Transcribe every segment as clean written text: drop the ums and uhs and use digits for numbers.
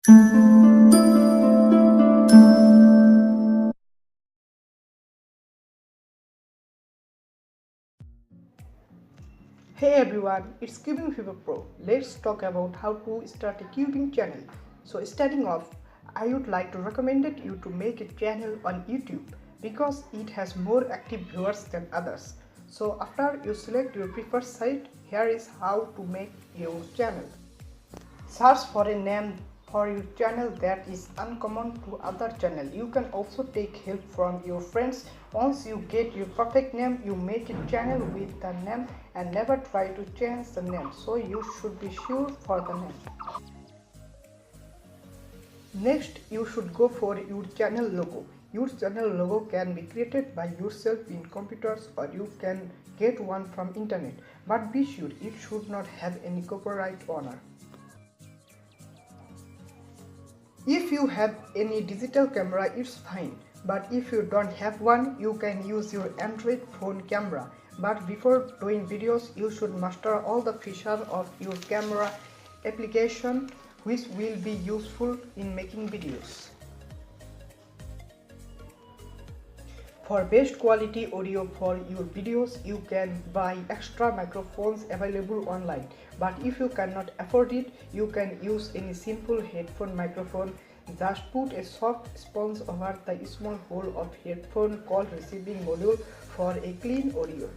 Hey everyone, it's Cubing Fever Pro. Let's talk about how to start a cubing channel. So starting off, I would like to recommend you to make a channel on YouTube because it has more active viewers than others. So after you select your preferred site, here is how to make your channel. Search for a name for your channel that is uncommon to other channel. You can also take help from your friends. Once you get your perfect name, you make a channel with the name and never try to change the name. So you should be sure for the name. Next, you should go for your channel logo. Your channel logo can be created by yourself in computers or you can get one from internet. But be sure it should not have any copyright owner. If you have any digital camera, it's fine, but if you don't have one, you can use your Android phone camera. But before doing videos, you should master all the features of your camera application, which will be useful in making videos. For best quality audio for your videos, you can buy extra microphones available online. But if you cannot afford it, you can use any simple headphone microphone. Just put a soft sponge over the small hole of headphone called receiving module for a clean audio.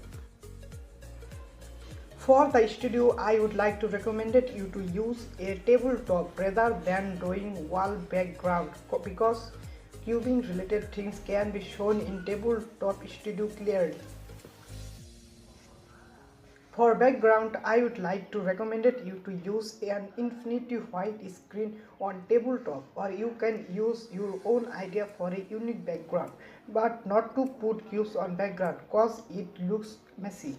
For the studio, I would like to recommend you to use a tabletop rather than doing wall background because cubing related things can be shown in tabletop studio clearly. For background, I would like to recommend you to use an infinity white screen on tabletop, or you can use your own idea for a unique background, but not to put cubes on background cause it looks messy.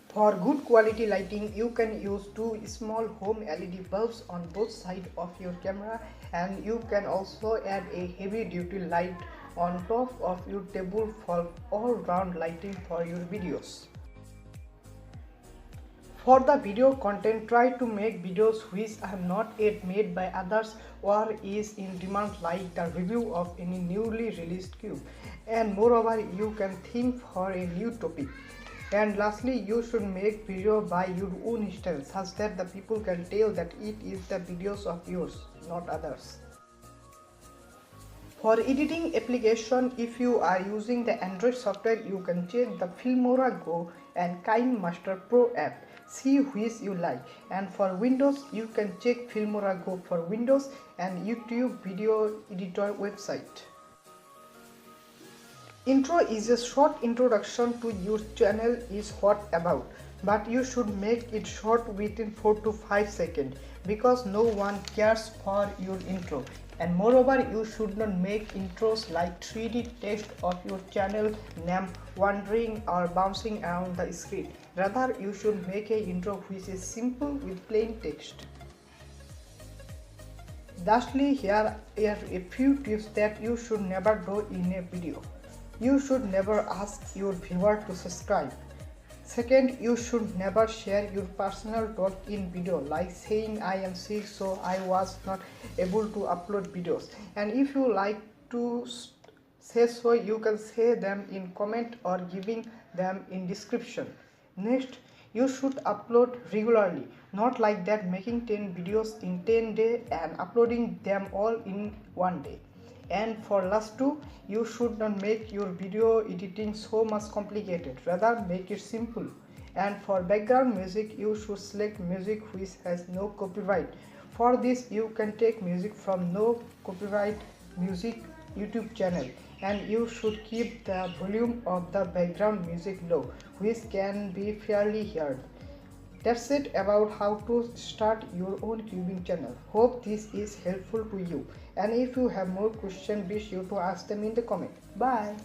For good quality lighting, you can use two small home LED bulbs on both sides of your camera, and you can also add a heavy duty light on top of your table for all-round lighting for your videos. For the video content, try to make videos which are not yet made by others or is in demand, like the review of any newly released cube. And moreover, you can think for a new topic. And lastly, you should make video by your own style such that the people can tell that it is the videos of yours, not others. For editing application, if you are using the Android software, you can check the Filmora Go and KineMaster Pro app. See which you like. And for Windows, you can check Filmora Go for Windows and YouTube video editor website. Intro is a short introduction to your channel is what about, but you should make it short within 4 to 5 seconds because no one cares for your intro. And moreover, you should not make intros like 3D text of your channel name wandering or bouncing around the screen. Rather, you should make an intro which is simple with plain text. Lastly, here are a few tips that you should never do in a video. You should never ask your viewer to subscribe. Second, you should never share your personal thought in video, like saying I am sick so I was not able to upload videos. And if you like to say so, you can say them in comment or giving them in description. Next, you should upload regularly, not like that making 10 videos in 10 days and uploading them all in one day. And for last two, you should not make your video editing so much complicated, rather make it simple. And for background music, you should select music which has no copyright. For this, you can take music from no copyright music YouTube channel, and you should keep the volume of the background music low, which can be fairly heard. That's it about how to start your own cubing channel. Hope this is helpful to you. And if you have more questions, be sure to ask them in the comment. Bye.